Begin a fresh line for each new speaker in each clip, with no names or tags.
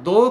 2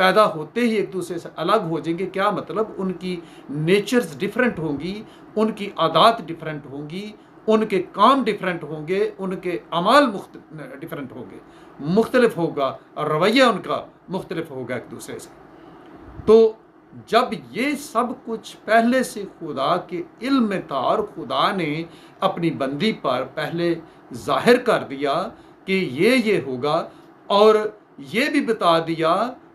پیدا ہوتے ہی ایک دوسرے سے الگ ہو جائیں گے، کیا مطلب؟ ان کی نیچرز ڈیفرنٹ ہوں گی، ان کی عادات ڈیفرنٹ ہوں گی، ان کے کام ڈیفرنٹ ہوں گے، ان کے اعمال ڈیفرنٹ ہوں گے، مختلف ہوگا، اور رویہ ان کا مختلف ہوگا ایک دوسرے سے۔ تو جب یہ سب کچھ پہلے سے خدا کے علم میں تھا اور خدا نے اپنی بندی پر پہلے ظاہر کر دیا کہ یہ ہوگا، اور یہ بھی بتا دیا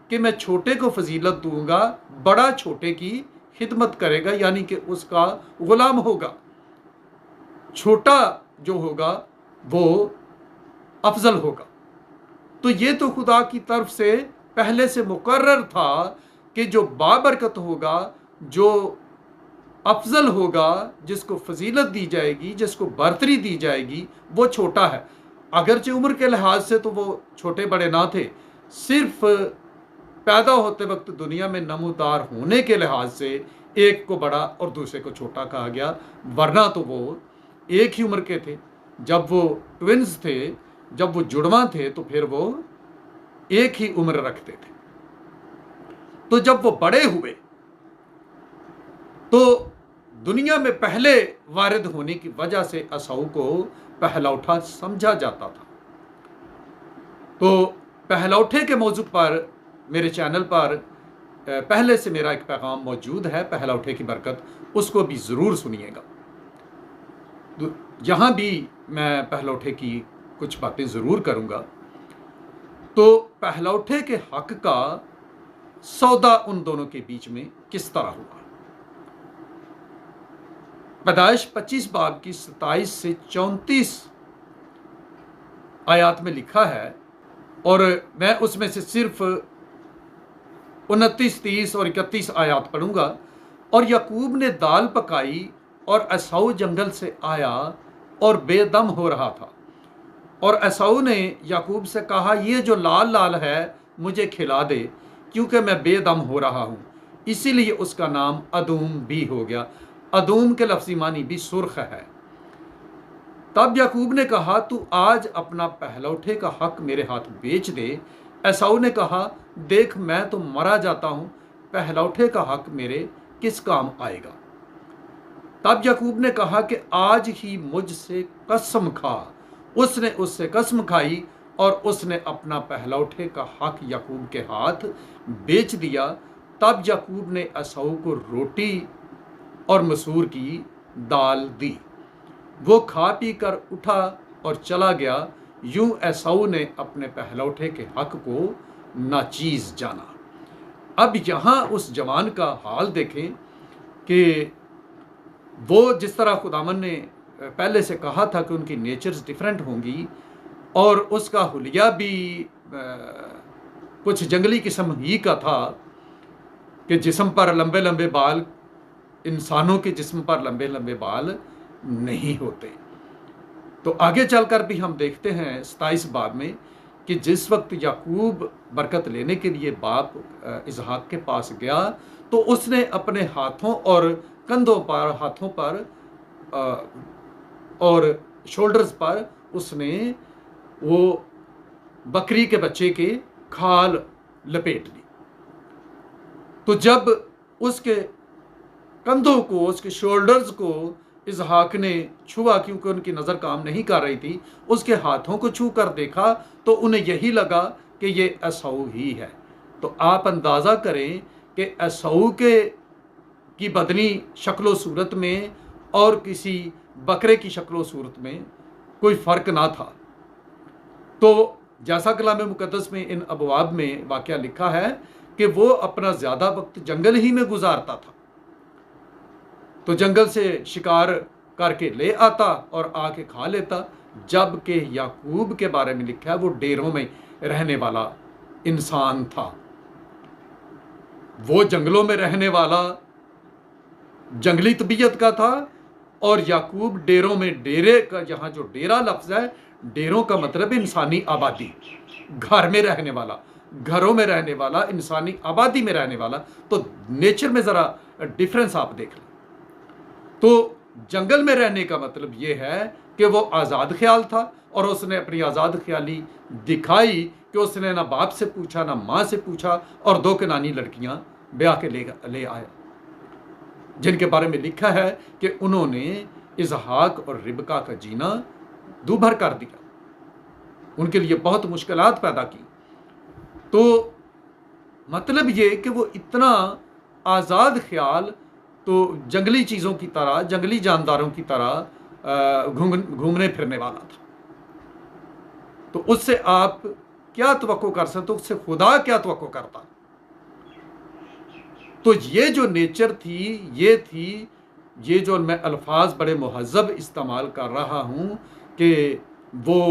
کہ میں چھوٹے کو فضیلت دوں گا، بڑا چھوٹے کی خدمت کرے گا، یعنی کہ اس کا غلام ہوگا، چھوٹا جو ہوگا وہ افضل ہوگا۔ تو یہ تو خدا کی طرف سے پہلے سے مقرر تھا کہ جو بابرکت ہوگا، جو افضل ہوگا، جس کو فضیلت دی جائے گی، جس کو برتری دی جائے گی، وہ چھوٹا ہے۔ اگرچہ عمر کے لحاظ سے تو وہ چھوٹے بڑے نہ تھے، صرف پیدا ہوتے وقت دنیا میں نمودار ہونے کے لحاظ سے ایک کو بڑا اور دوسرے کو چھوٹا کہا گیا، ورنہ تو وہ ایک ہی عمر کے تھے۔ جب وہ ٹوینز تھے، جب وہ جڑواں تھے، تو پھر وہ ایک ہی عمر رکھتے تھے۔ تو جب وہ بڑے ہوئے تو دنیا میں پہلے وارد ہونے کی وجہ سے عیساؤ کو پہلوٹھا سمجھا جاتا تھا۔ تو پہلوٹھے کے موضوع پر میرے چینل پر پہلے سے میرا ایک پیغام موجود ہے، پہلوٹھے کی برکت، اس کو بھی ضرور سنیے گا۔ یہاں بھی میں پہلوٹھے کی کچھ باتیں ضرور کروں گا۔ تو پہلوٹھے کے حق کا سودا ان دونوں کے بیچ میں کس طرح ہوا؟ پیدائش 25 باب کی 27 سے 34 آیات میں لکھا ہے، اور میں اس میں سے صرف 29، 30 اور 31 آیات پڑھوں گا۔ اور یعقوب نے دال پکائی، اور عیساؤ جنگل سے آیا اور بے دم ہو رہا تھا، اور عیساؤ نے یعقوب سے کہا، یہ جو لال لال ہے مجھے کھلا دے، کیونکہ میں بے دم ہو رہا ہوں۔ اسی لیے اس کا نام ادوم بھی ہو گیا۔ ادوم کے لفظی معنی بھی سرخ ہے۔ تب یعقوب نے کہا، تو آج اپنا پہلوٹھے کا حق میرے ہاتھ بیچ دے۔ عیساؤ نے کہا، دیکھ میں تو مرا جاتا ہوں، پہلوٹھے کا حق میرے کس کام آئے گا؟ تب یعقوب نے کہا کہ آج ہی مجھ سے قسم کھا۔ اس نے اس سے قسم کھائی، اور اس نے اپنا پہلوٹھے کا حق یعقوب کے ہاتھ بیچ دیا۔ تب یعقوب نے عیساؤ کو روٹی اور مسور کی دال دی۔ وہ کھا پی کر اٹھا اور چلا گیا۔ یوں عیساؤ نے اپنے پہلوٹھے کے حق کو ناچیز جانا۔ اب یہاں اس جوان کا حال دیکھیں کہ وہ جس طرح خداوند نے پہلے سے کہا تھا کہ ان کی نیچرز ڈیفرنٹ ہوں گی، اور اس کا حلیہ بھی کچھ جنگلی قسم ہی کا تھا کہ جسم پر لمبے لمبے بال، انسانوں کے جسم پر لمبے لمبے بال نہیں ہوتے۔ تو آگے چل کر بھی ہم دیکھتے ہیں 27 باب میں کہ جس وقت یعقوب برکت لینے کے لیے باپ اسحاق کے پاس گیا، تو اس نے اپنے ہاتھوں اور کندھوں پر، ہاتھوں پر اور شولڈرز پر اس نے وہ بکری کے بچے کے کھال لپیٹ لی۔ تو جب اس کے کندھوں کو، اس کے شولڈرز کو اسحاق نے چھوا، کیونکہ ان کی نظر کام نہیں کر رہی تھی، اس کے ہاتھوں کو چھو کر دیکھا تو انہیں یہی لگا کہ یہ عیساؤ ہی ہے۔ تو آپ اندازہ کریں کہ عیساؤ کی بدنی شکل و صورت میں اور کسی بکرے کی شکل و صورت میں کوئی فرق نہ تھا۔ تو جیسا کلام مقدس میں ان ابواب میں واقعہ لکھا ہے کہ وہ اپنا زیادہ وقت جنگل ہی میں گزارتا تھا۔ تو جنگل سے شکار کر کے لے آتا اور آ کے کھا لیتا، جبکہ یعقوب کے بارے میں لکھا ہے وہ ڈیروں میں رہنے والا انسان تھا۔ وہ جنگلوں میں رہنے والا جنگلی طبیعت کا تھا، اور یعقوب ڈیروں میں، ڈیرے کا یہاں جو ڈیرا لفظ ہے، ڈیروں کا مطلب انسانی آبادی، گھر میں رہنے والا، گھروں میں رہنے والا، انسانی آبادی میں رہنے والا۔ تو نیچر میں ذرا ڈیفرنس آپ دیکھ لیں۔ تو جنگل میں رہنے کا مطلب یہ ہے کہ وہ آزاد خیال تھا، اور اس نے اپنی آزاد خیالی دکھائی کہ اس نے نہ باپ سے پوچھا نہ ماں سے پوچھا اور 2 کنانی لڑکیاں بیاہ کے لے آیا، جن کے بارے میں لکھا ہے کہ انہوں نے اسحاق اور ربکا کا جینا دوبھر کر دیا، ان کے لیے بہت مشکلات پیدا کی۔ تو مطلب یہ کہ وہ اتنا آزاد خیال تو جنگلی چیزوں کی طرح، جنگلی جانداروں کی طرح گھومنے پھرنے والا تھا۔ تو اس سے آپ کیا توقع کر سکتے، اس سے خدا کیا توقع کرتا؟ تو یہ جو نیچر تھی، یہ جو میں الفاظ بڑے مہذب استعمال کر رہا ہوں کہ وہ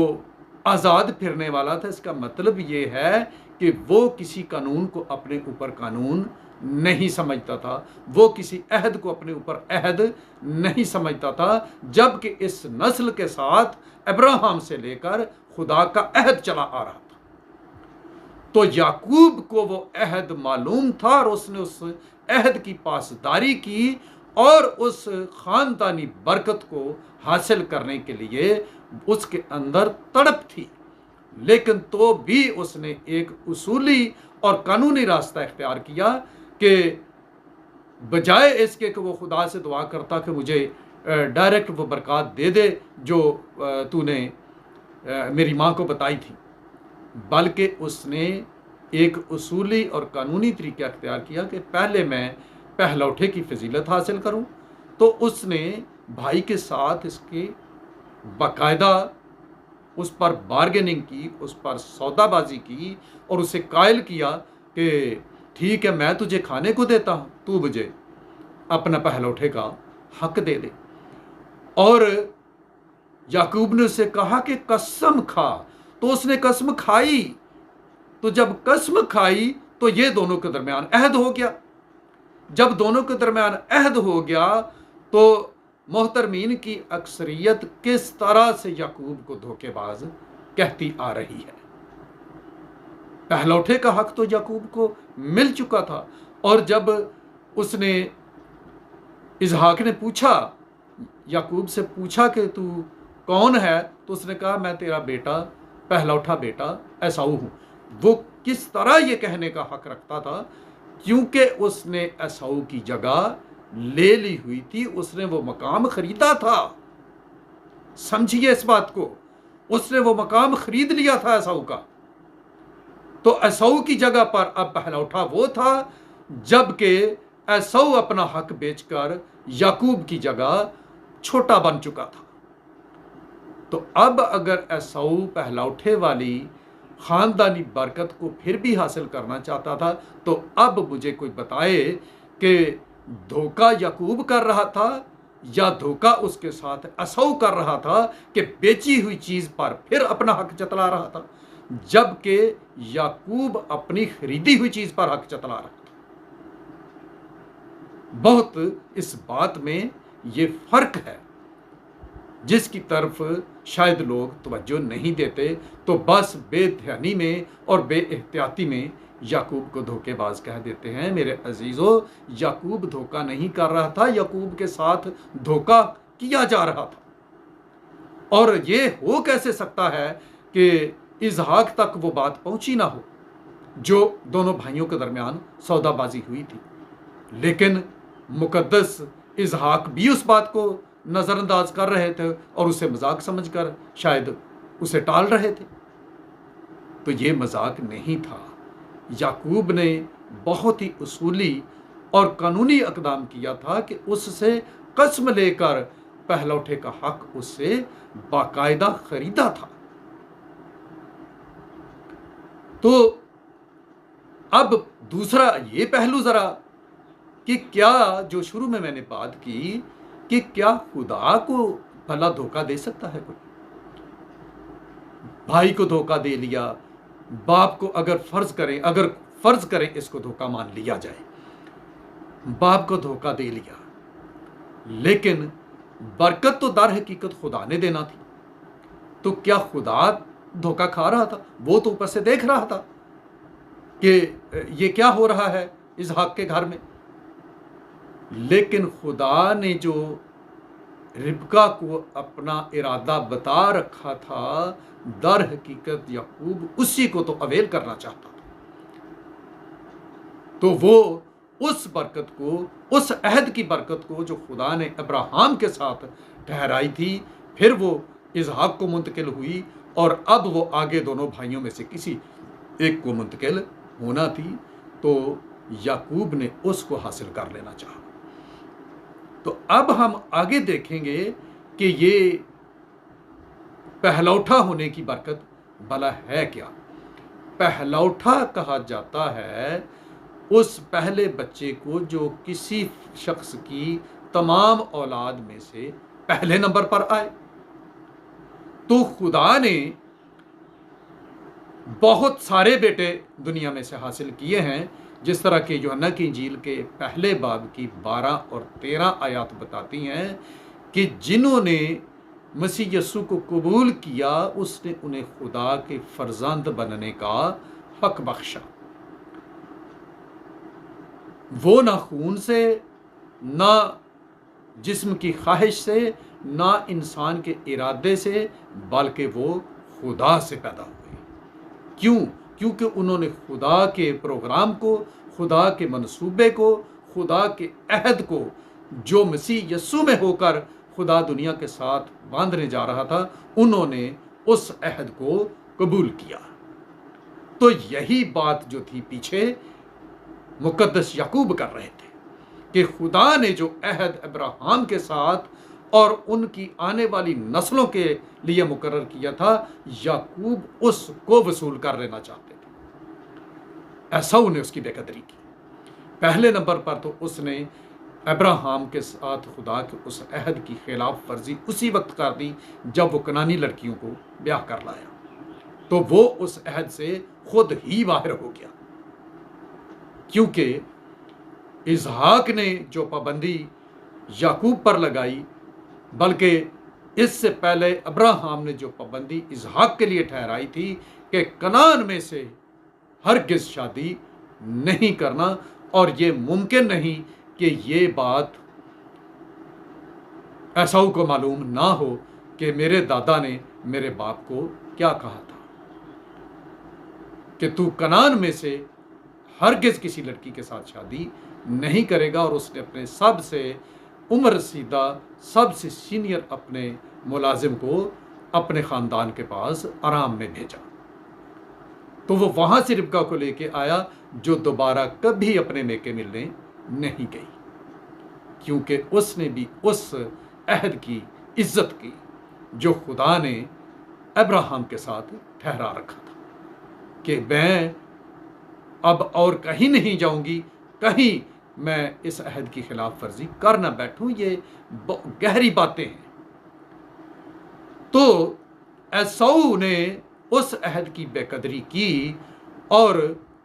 آزاد پھرنے والا تھا، اس کا مطلب یہ ہے کہ وہ کسی قانون کو اپنے اوپر قانون نہیں سمجھتا تھا، وہ کسی عہد کو اپنے اوپر عہد نہیں سمجھتا تھا، جبکہ اس نسل کے ساتھ ابراہیم سے لے کر خدا کا عہد چلا آ رہا تھا۔ تو یعقوب کو وہ عہد معلوم تھا اور اس نے اس عہد کی پاسداری کی اور اس خاندانی برکت کو حاصل کرنے کے لیے اس کے اندر تڑپ تھی، لیکن تو بھی اس نے ایک اصولی اور قانونی راستہ اختیار کیا کہ بجائے اس کے کہ وہ خدا سے دعا کرتا کہ مجھے ڈائریکٹ وہ برکات دے دے جو تو نے میری ماں کو بتائی تھی، بلکہ اس نے ایک اصولی اور قانونی طریقہ اختیار کیا کہ پہلے میں پہلوٹے کی فضیلت حاصل کروں۔ تو اس نے بھائی کے ساتھ اس کے باقاعدہ اس پر بارگیننگ کی، اس پر سودا بازی کی اور اسے قائل کیا کہ ٹھیک ہے میں تجھے کھانے کو دیتا ہوں، تو مجھے اپنا پہلوٹے کا حق دے دے۔ اور یعقوب نے اسے کہا کہ قسم کھا، تو اس نے قسم کھائی۔ تو جب قسم کھائی تو یہ دونوں کے درمیان عہد ہو گیا۔ جب دونوں کے درمیان عہد ہو گیا تو محترمین کی اکثریت کس طرح سے یعقوب کو دھوکے باز کہتی آ رہی ہے۔ پہلوٹے کا حق تو یعقوب کو مل چکا تھا، اور جب اس نے اسحاق نے پوچھا، یعقوب سے پوچھا کہ تو کون ہے، تو اس نے کہا میں تیرا بیٹا، پہلوٹا بیٹا ایساؤ ہوں۔ وہ کس طرح یہ کہنے کا حق رکھتا تھا؟ کیونکہ اس نے ایساؤ کی جگہ لے لی ہوئی تھی، اس نے وہ مقام خریدا تھا۔ سمجھیے اس بات کو، اس نے وہ مقام خرید لیا تھا ایساؤ کا۔ تو ایساؤ کی جگہ پر اب پہلوٹا وہ تھا، جبکہ ایساؤ اپنا حق بیچ کر یعقوب کی جگہ چھوٹا بن چکا تھا۔ تو اب اگر ایساؤ پہلوٹے والی خاندانی برکت کو پھر بھی حاصل کرنا چاہتا تھا، تو اب مجھے کوئی بتائے کہ دھوکہ یعقوب کر رہا تھا یا دھوکہ اس کے ساتھ ایساؤ کر رہا تھا کہ بیچی ہوئی چیز پر پھر اپنا حق جتلا رہا تھا، جبکہ یعقوب اپنی خریدی ہوئی چیز پر حق جتلا رہا تھا۔ بہت اس بات میں یہ فرق ہے جس کی طرف شاید لوگ توجہ نہیں دیتے، تو بس بے دھیانی میں اور بے احتیاطی میں یعقوب کو دھوکے باز کہہ دیتے ہیں۔ میرے عزیزو، یعقوب دھوکہ نہیں کر رہا تھا، یعقوب کے ساتھ دھوکہ کیا جا رہا تھا۔ اور یہ ہو کیسے سکتا ہے کہ اسحاق تک وہ بات پہنچی نہ ہو جو دونوں بھائیوں کے درمیان سودا بازی ہوئی تھی، لیکن مقدس اسحاق بھی اس بات کو نظر انداز کر رہے تھے اور اسے مذاق سمجھ کر شاید اسے ٹال رہے تھے۔ تو یہ مذاق نہیں تھا، یعقوب نے بہت ہی اصولی اور قانونی اقدام کیا تھا کہ اس سے قسم لے کر پہلوٹے کا حق اس سے باقاعدہ خریدا تھا۔ تو اب دوسرا یہ پہلو ذرا کہ کیا جو شروع میں نے بات کی کہ کیا خدا کو بھلا دھوکہ دے سکتا ہے کوئی؟ بھائی کو دھوکہ دے لیا، باپ کو اگر فرض کریں اس کو دھوکہ مان لیا جائے، باپ کو دھوکہ دے لیا، لیکن برکت تو در حقیقت خدا نے دینا تھی، تو کیا خدا دھوکہ کھا رہا تھا؟ وہ تو اوپر سے دیکھ رہا تھا کہ یہ کیا ہو رہا ہے اسحاق کے گھر میں، لیکن خدا نے جو ربقہ کو اپنا ارادہ بتا رکھا تھا، در حقیقت یعقوب اسی کو تو اویل کرنا چاہتا تھا۔ تو وہ اس برکت کو، اس عہد کی برکت کو جو خدا نے ابراہیم کے ساتھ ٹھہرائی تھی، پھر وہ اسحاق کو منتقل ہوئی، اور اب وہ آگے دونوں بھائیوں میں سے کسی ایک کو منتقل ہونا تھی، تو یعقوب نے اس کو حاصل کر لینا چاہا۔ تو اب ہم آگے دیکھیں گے کہ یہ پہلوٹا ہونے کی برکت بھلا ہے کیا۔ پہلوٹا کہا جاتا ہے اس پہلے بچے کو جو کسی شخص کی تمام اولاد میں سے پہلے نمبر پر آئے۔ تو خدا نے بہت سارے بیٹے دنیا میں سے حاصل کیے ہیں، جس طرح کہ یوحنا کی انجیل کے پہلے باب کی 12 اور 13 آیات بتاتی ہیں کہ جنہوں نے مسیح یسوع کو قبول کیا، اس نے انہیں خدا کے فرزند بننے کا حق بخشا۔ وہ نہ خون سے، نہ جسم کی خواہش سے، نہ انسان کے ارادے سے، بلکہ وہ خدا سے پیدا ہوئے۔ کیوں؟ کیونکہ انہوں نے خدا کے پروگرام کو، خدا کے منصوبے کو، خدا کے عہد کو، جو مسیح یسوع میں ہو کر خدا دنیا کے ساتھ باندھنے جا رہا تھا، انہوں نے اس عہد کو قبول کیا۔ تو یہی بات جو تھی پیچھے مقدس یعقوب کر رہے تھے کہ خدا نے جو عہد ابراہیم کے ساتھ اور ان کی آنے والی نسلوں کے لیے مقرر کیا تھا، یعقوب اس کو وصول کر لینا چاہتے تھے۔ ایساؤ نے اس کی بے قدری کی۔ پہلے نمبر پر تو اس نے ابراہیم کے ساتھ خدا کے اس عہد کی خلاف ورزی اسی وقت کر دی جب وہ کنانی لڑکیوں کو بیاہ کر لایا، تو وہ اس عہد سے خود ہی باہر ہو گیا، کیونکہ اسحاق نے جو پابندی یعقوب پر لگائی، بلکہ اس سے پہلے ابراہیم نے جو پابندی اسحاق کے لیے ٹھہرائی تھی کہ کنعان میں سے ہرگز شادی نہیں کرنا، اور یہ ممکن نہیں کہ یہ بات ایساؤ کو معلوم نہ ہو کہ میرے دادا نے میرے باپ کو کیا کہا تھا کہ تو کنعان میں سے ہرگز کسی لڑکی کے ساتھ شادی نہیں کرے گا، اور اس نے اپنے سب سے عمر رسیدہ، سب سے سینئر اپنے ملازم کو اپنے خاندان کے پاس آرام میں بھیجا۔ تو وہ وہاں سے ربقہ کو لے کے آیا، جو دوبارہ کبھی اپنے میکے ملنے نہیں گئی، کیونکہ اس نے بھی اس عہد کی عزت کی جو خدا نے ابراہیم کے ساتھ ٹھہرا رکھا تھا کہ میں اب اور کہیں نہیں جاؤں گی، کہیں میں اس عہد کی خلاف ورزی کر نہ بیٹھوں۔ یہ گہری باتیں ہیں۔ تو ایساؤ نے اس عہد کی بے قدری کی اور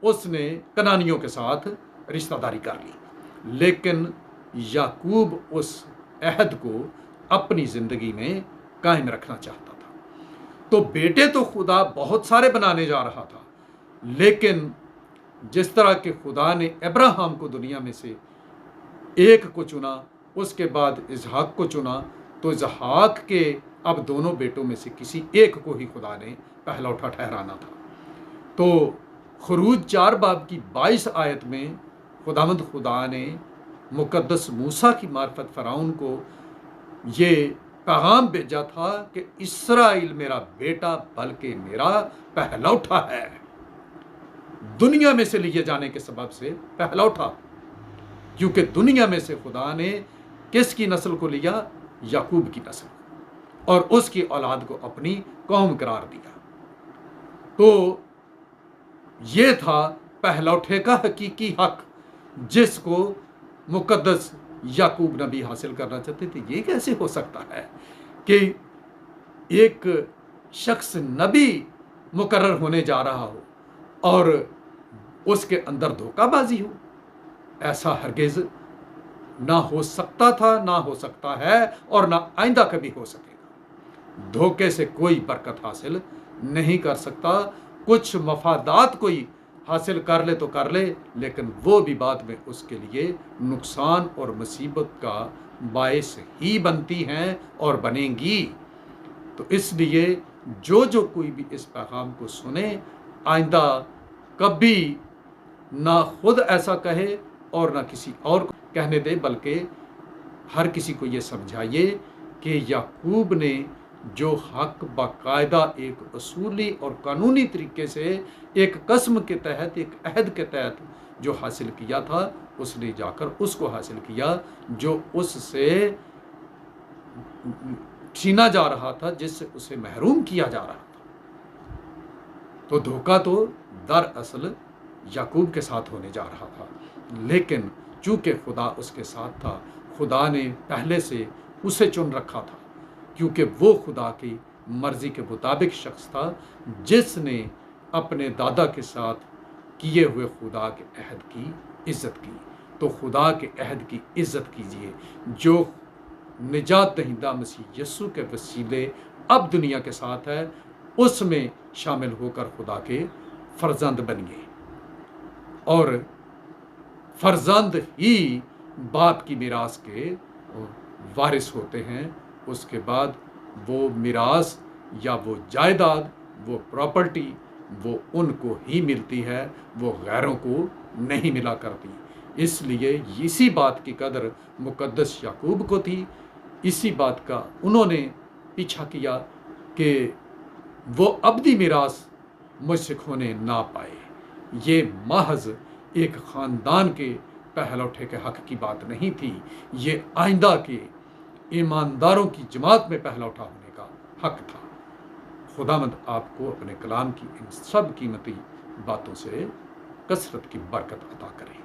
اس نے کنانیوں کے ساتھ رشتہ داری کر لی، لیکن یعقوب اس عہد کو اپنی زندگی میں قائم رکھنا چاہتا تھا۔ تو بیٹے تو خدا بہت سارے بنانے جا رہا تھا، لیکن جس طرح کہ خدا نے ابراہیم کو دنیا میں سے ایک کو چنا، اس کے بعد اسحاق کو چنا، تو اسحاق کے اب دونوں بیٹوں میں سے کسی ایک کو ہی خدا نے پہلا اٹھا ٹھہرانا تھا۔ تو خروج 4 باب کی 22 آیت میں خداوند خدا نے مقدس موسیٰ کی معرفت فرعون کو یہ پیغام بھیجا تھا کہ اسرائیل میرا بیٹا بلکہ میرا پہلوٹا ہے۔ دنیا میں سے لیے جانے کے سبب سے پہلوٹا، کیونکہ دنیا میں سے خدا نے کس کی نسل کو لیا؟ یعقوب کی نسل، اور اس کی اولاد کو اپنی قوم قرار دیا۔ تو یہ تھا پہلوٹے کا حقیقی حق، جس کو مقدس یعقوب نبی حاصل کرنا چاہتے تھے۔ یہ کیسے ہو سکتا ہے کہ ایک شخص نبی مقرر ہونے جا رہا ہو اور اس کے اندر دھوکہ بازی ہو؟ ایسا ہرگز نہ ہو سکتا تھا، نہ ہو سکتا ہے، اور نہ آئندہ کبھی ہو سکے گا۔ دھوکے سے کوئی برکت حاصل نہیں کر سکتا۔ کچھ مفادات کوئی حاصل کر لے تو کر لے، لیکن وہ بھی بعد میں اس کے لیے نقصان اور مصیبت کا باعث ہی بنتی ہیں اور بنیں گی۔ تو اس لیے جو کوئی بھی اس پیغام کو سنے، آئندہ کبھی نہ خود ایسا کہے اور نہ کسی اور کو کہنے دے، بلکہ ہر کسی کو یہ سمجھائیے کہ یعقوب نے جو حق باقاعدہ ایک اصولی اور قانونی طریقے سے ایک قسم کے تحت، ایک عہد کے تحت جو حاصل کیا تھا، اس نے جا کر اس کو حاصل کیا جو اس سے چھینا جا رہا تھا، جس سے اسے محروم کیا جا رہا تھا۔ تو دھوکہ تو دراصل یعقوب کے ساتھ ہونے جا رہا تھا، لیکن چونکہ خدا اس کے ساتھ تھا، خدا نے پہلے سے اسے چن رکھا تھا، کیونکہ وہ خدا کی مرضی کے مطابق شخص تھا جس نے اپنے دادا کے ساتھ کیے ہوئے خدا کے عہد کی عزت کی۔ تو خدا کے عہد کی عزت کیجیے جو نجات دہندہ مسیح یسوع کے وسیلے اب دنیا کے ساتھ ہے، اس میں شامل ہو کر خدا کے فرزند بنیے، اور فرزند ہی باپ کی میراث کے وارث ہوتے ہیں۔ اس کے بعد وہ میراث یا وہ جائیداد، وہ پراپرٹی، وہ ان کو ہی ملتی ہے، وہ غیروں کو نہیں ملا کرتی۔ اس لیے اسی بات کی قدر مقدس یعقوب کو تھی، اسی بات کا انہوں نے پیچھا کیا کہ وہ ابدی میراث مجھ سے کھونے نہ پائے۔ یہ محض ایک خاندان کے پہلوٹے کے حق کی بات نہیں تھی، یہ آئندہ کے ایمانداروں کی جماعت میں پہلوٹا ہونے کا حق تھا۔ خداوند آپ کو اپنے کلام کی ان سب قیمتی باتوں سے کثرت کی برکت عطا کرے۔